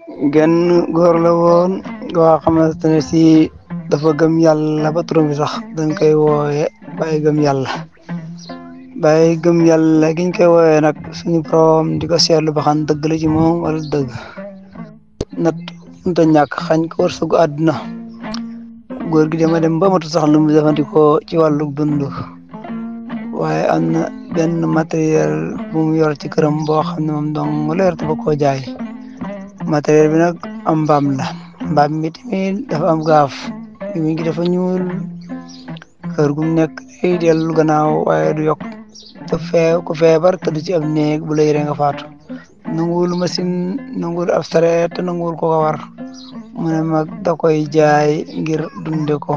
genn góor la woon goo xamante ne si dafa gëm yàlla ba turam bi sax dañ koy wooye Baye Gëm Yàlla. Baye Gëm Yàlla giñ koy wooye nag suñu borom di ko seetlu ba xam dëgg la ci moom wala dëgg nat mënta ñàkk xañ ko wërsëgu àdduna. góor gi dama dem ba matu sax lu mu jëfandikoo ci wàllu dund waaye am na benn matériel bu mu yor ci këram boo xam ne moom dong leer te ba koo jaay. matériel bi nag am mbaam la mbaam mi tamit dafa am gaaf mi ngi dafa ñuul kër gu nekk day dellu gannaaw waaye du yokk ku feebar tëdd ci am néeg bu la yore nga faatu. nanguwul machine nanguwul ab sareet te nanguwul ko war mu ne mag da koy jaay ngir dunde ko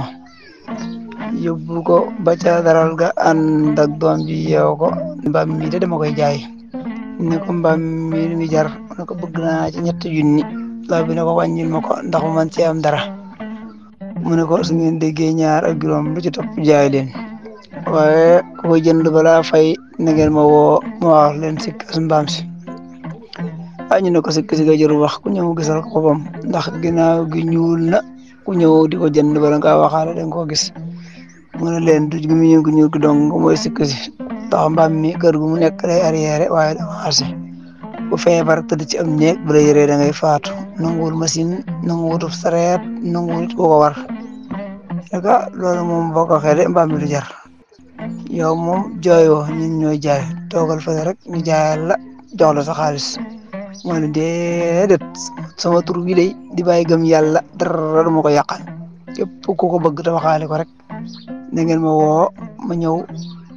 yóbbu ko ba ca daral ga ànd ak doom ji yeew ko mbaam mi de dama koy jaay ne ko mbaam mi lu muy jar mu ne ko bëgg naa ci 3 junni laa bi ne ko wàññil ma ko ndax mu man ci am dara mu ne ko su ngeen déggee 2 ak juróom lu ci topp jaay leen waaye ku koy jënd balaa fay na ngeen ma woo ma wax leen sikk as mbaam si. ñu ne ko sikk si nga jëru wax ku ñëw gisal ko boppam ndax ginnaaw gi ñuul na ku ñëw di ko jënd bala nga waxaale da nga koo gis mu ne leen du gi mu ñuul gi dong mooy sikk si ndax mbaam mi kër gu mu nekk day arrière waaye da marché bu feebar tëdd ci am néeg bu la yëree da ngay faatu nanguwul machine nanguwul sareet nanguwul it ko war naka loolu moom boo ko waxee de mbaam mi du jar yow moom jooyoo ñun ñooy jaay toogal fa rek ñu jaayal la jox la sa xaalis. moo ne déedéet sama tur bi day di Baye Gëm Yàlla dara du ma ko yàqal képp ku ko bëgg te waxaale ko rek na ngeen ma woo ma ñëw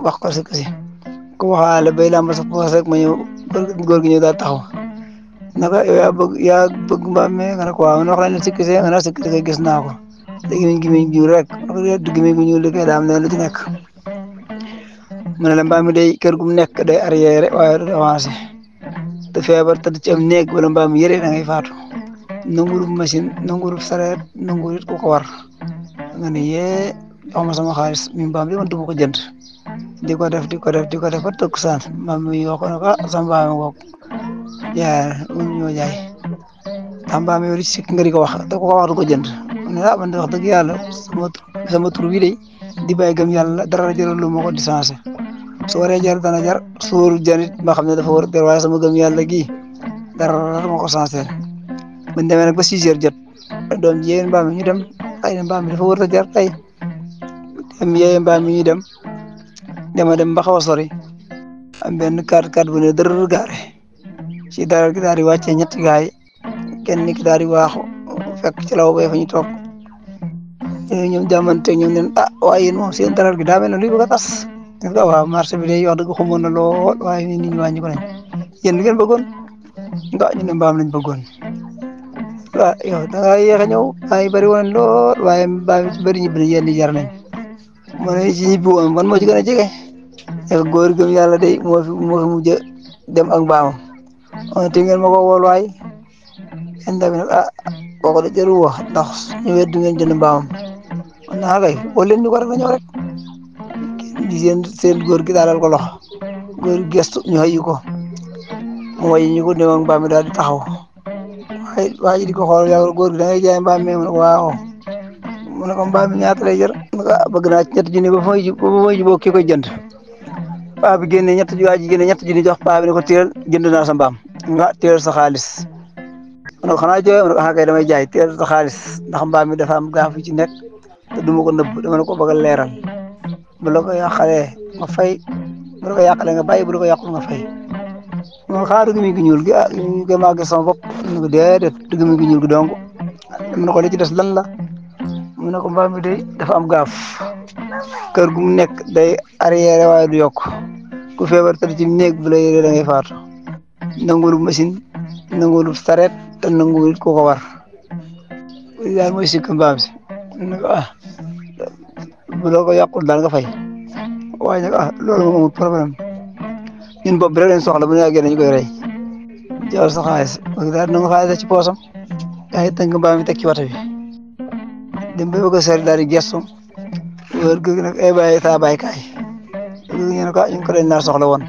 wax ko si kasi ku waxaale bay làmb sa poos rek ma ñëw góor gi ñëw daal taxaw naka yow yaa bëgg mbaam mi nga ne ko waaw wax la ne si kasi nga ne si kasi kay gis naa ko te gimiñ gu ñuul rek du gimiñ gu ñuul kay daam ne lu ci nekk mu ne la mbaam mi day kër gu mu nekk day arrière waaye du avancé te feebar tëdd ci am néeg wala mbaam yëre da ngay faatu nanguwul machine nanguwul sareet nanguwul it ku ko war nga ne yee jox ma sama xaalis mi mbaam bi man du ma ko jënd di ko def ba tëkk saan mbaam mi yoo ko ne ko sama mbaam mi ngoog jaay ñoo jaay ndax mbaam yow li sikk nga di ko wax te ku ko wax du ko jënd ne man de wax dëgg yàlla sama tur bi de di Baye Gëm Yàlla dara jëral lu ma ko di changé su waree jar dana jar suur jarit ma xam ne dafa war a jar waaye sama gëm yàlla gii dara ma ko sensé buñ demee nag ba 6 heures jot doom ji yéen mbaam mi ñu dem xëy na mbaam mi dafa war a jar tey dem yee mbaam mi ñu dem ba xaw a sori am benn 4x4 bu ne dër gaare ci daral gi daal di wàccee 3 gaay kenn ki daal di waaxu fekk ci law bay fa ñu toog ñoom jàmmante ñoom ne waaye yéen moom seen daral gi daa mel ne luy bëgg a tas waaw marché bi day wax dëgg xamoon na lool waaye nit ñi wàññi ko nañ yéen lu ngeen bëggoon ñu ne mbaam lañ bëggoon waaw yow da ngaa yéex a ñëw ay bëri woon lool waaye mbaam yi ci bëri ñibbi nañ yéen ñi jar nañ mu ne ci ñibbi woon man moo ci gën a jege góor gëm yàlla day moo fi mujj dem ak mbaamam te ngeen ma ko wool waay yéen tamit nag kooku de jarul wax ndax ñu wet du ngeen jënd mbaamam naa kay woo leen ñu ko rek la ñëw rek di seen góor gi daalal ko loxo góor gestu ñu xëyu ko mooy ñu ko néewoon mbaam mi daal di taxaw waaye di ko xool yow góor gi da ngay jaay mbaam mi mu ne ko waaw mu ne ko mbaam mi ñaata lay jar bëgg naa ci 3 junni ba fa may jubóo kii koy jënd paa bi génne 3 junni waa ji génne 3 junni jox paa bi ne ko téel jënd naa sa mbaam nga téel sa xaalis mu ne ko xanaa jooy mu ne ko kay damay jaay téel sa xaalis ndax mbaam mi dafa am gaaf ci nekk te du ma ko nëbb dama ne ko bëgg a leeral bu la ko yàqalee nga fay bu la ko yàqalee nga bàyyi bu la ko yàqul nga fay moom xaaru gi mi ngi ñuul gi ñu koy màggee sama bopp mu ne ko déedéet dugg mi ngi ñuul gi dong mu ne ko li ci des lan la mu ne ko mbaam mi day dafa am gaaf kër gu mu nekk day arrière waaye du yokk ku feebar tëdd ci néeg bu la yore da ngay faatu nanguwul machine nanguwul sareet te nanguwul ku ko war daal mooy sikk mbaam si ne ko bu la ko yàqul daal nga fay waaye nag loolu moom amul problème ñun bopp bi rek lañ soxla bu ñu yàggee dañu koy rey jawal sa xaalis parce que daal dina nga xaalis ci poosam yaa ngi tënk mbaam mi teg ci wata bi dem ba bëgg a seetlu daal di gestu wër gi nag ay bàyyi saa bàyyi kaay ñu ne ko ñu ngi ko leen naa soxla woon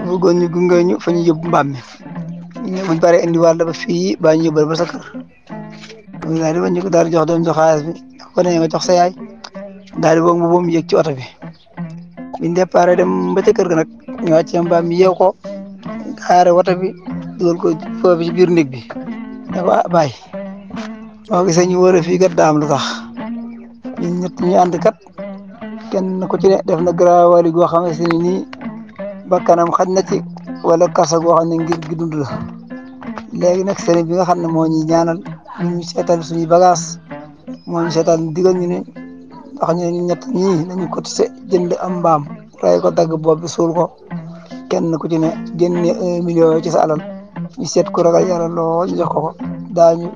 bëggoon ñu gunge ñu fa ñu yóbbu mbaam mi buñ paree indiwaat la ba fii baa ñu yóbbal ba sa kër daal di wàññi ko daal di jox doom jox xaalis bi ko ne nga jox sa yaay daal di boog mu boom yéeg ci oto bi biñ départ dem ba ca kër ga nag ñu wàccee mbaam mi yeew ko gaare oto bi dugal ko foofu ci biir néeg bi ne ko ah bàyyi moo gisee ñu wër a fii kat daam lu tax ñun ñett ñu ànd kat kenn ku ci ne def na garaawali goo xam ne si nii bakkanam xaj na ci wala kasa goo xam ne ngir gi dund la léegi nag sëriñ bi nga xam ne moo ñuy ñaanal ñu seetal suñuy bagage moo ñu seetal digal ñu ne wax ñu ne ñu ñett ñii nañu cotisé jënd am mbaam ray ko dagg bopp bi suul ko kenn ku ci ne génne 1 million ci sa alal ñu seet ku ragal yàlla lool ñu jox ko daañu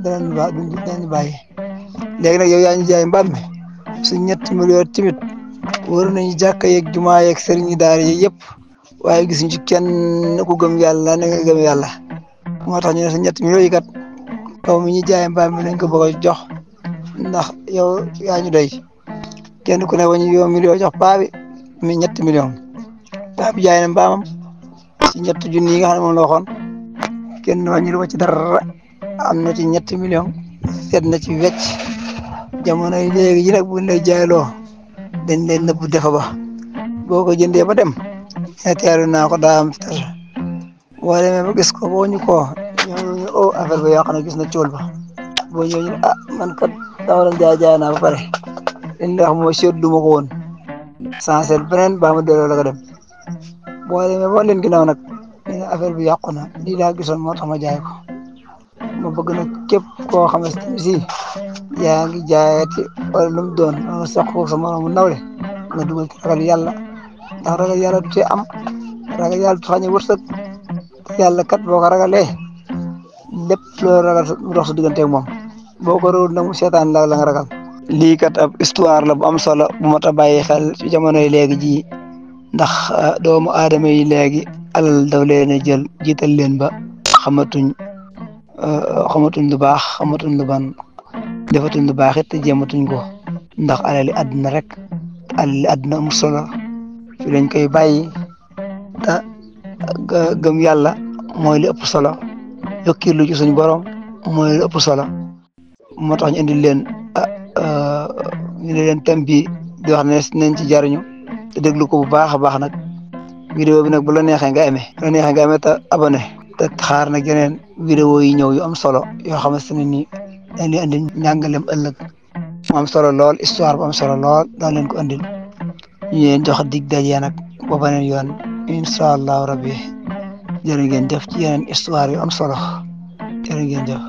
danañu bàyyi léegi nag yow yaa ñu jaay mbaam mi su ñetti million timit wër nañu jàkka yeeg jumaa yeeg sëriñ yi daara yi yëpp waaye gisuñ ci kenn ku gëm yàlla na nga gëm yàlla moo tax ñu ne sa ñetti millions yi kat kaw mi ñu jaay mbaam mi lañ ko bëgg a jox ndax yow yaa ñu doy kenn ku ne wañu yow million jox paa bi mi ñetti million paa bi jaay na mbaamam ci ñetti junni yi nga xam ne moom la waxoon kenn wàññi lu ci dara am na ci ñetti million seet na ci wecc jamono yi léegi ji nag buñ lay jaayloo dañ leen nëbbu defa ba boo ko jëndee ba dem teeru naa ko daa am fitar boo demee ba gis ko boo ñu ko ñëw o affaire ba yàq na gis na cool ba boo ñëw ñu ah man kat dama doon jaay naa ba pare li ñu wax mooy seetlu ma ko woon sensé beneen baa ma delloo la ko dem boo demee ba leen ginnaaw nag ñu ne affaire bi yàqu na lii laa gisoon moo tax ma jaay ko ma bëgg nag képp koo xamante ni si yaa ngi jaayati wala lu mu doon sax ko sa moromu nawle nga dugal ci ragal yàlla ndax ragal yàlla du cee am ragal yàlla du xañ a wërsëg yàlla kat boo ko ragalee lépp loo ragal mu dox sa digganteeg moom boo ko réwul nag mu seetaan la nga ragal. lii kat ab histoire la bu am solo bu mot a bàyyi xel ci jamono yi léegi ji ndax doomu aadama yi léegi alal daw leen a jël jiital leen ba xamatuñ lu baax xamatuñ lu ban defatuñ lu baax it te jéematuñ ko ndax alali àdduna rek alali àdduna am solo fi lañ koy bàyyi te gëm yàlla mooy li ëpp solo yokkiirlu ci suñu borom mooy li ëpp solo moo tax ñu indil leen ñu ne leen thème bi di wax ne nañ ci jariñu te déglu ko bu baax a baax nag vidéo bi nag bu la neexee nga amee te abonné te xaar nag yeneen vidéo yi ñëw yu am solo yoo xamante ne nii dañ leen andil njàngalem ëllëg mu am solo lool histoire bu am solo lool daan leen ko andil ñu leen jox dig daje nag ba beneen yoon incha allahu rabbi jërë ngeen jëf ci yeneen histoire yu am solo jërë ngeen jëf